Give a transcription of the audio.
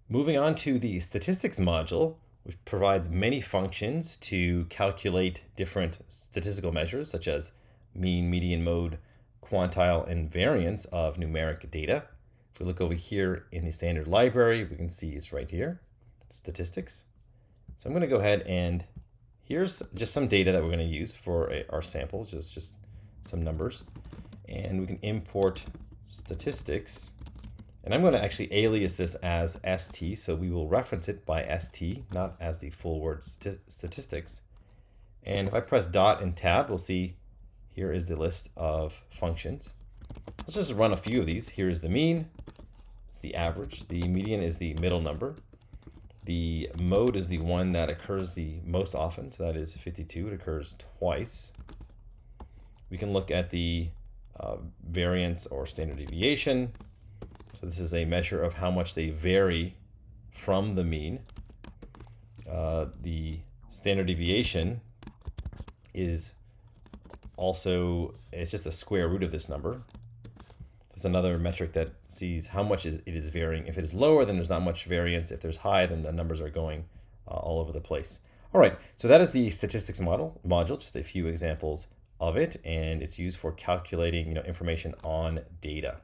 Moving on to the statistics module, which provides many functions to calculate different statistical measures such as mean, median, mode, quantile, and variance of numeric data. If we look over here in the standard library, we can see it's right here, statistics. So I'm going to go ahead and here's just some data that we're going to use for our samples, just some numbers. And we can import statistics. And I'm going to actually alias this as ST, so we will reference it by ST, not as the full word statistics. And if I press dot and tab, we'll see here is the list of functions. Let's just run a few of these. Here is the mean, it's the average, the median is the middle number. The mode is the one that occurs the most often, so that is 52, it occurs twice. We can look at the variance or standard deviation. So this is a measure of how much they vary from the mean. The standard deviation is also, it's just a square root of this number. There's another metric that sees how much it is varying. If it is lower, then there's not much variance. If there's high, then the numbers are going all over the place. All right, so that is the statistics module, just a few examples of it, and it's used for calculating information on data.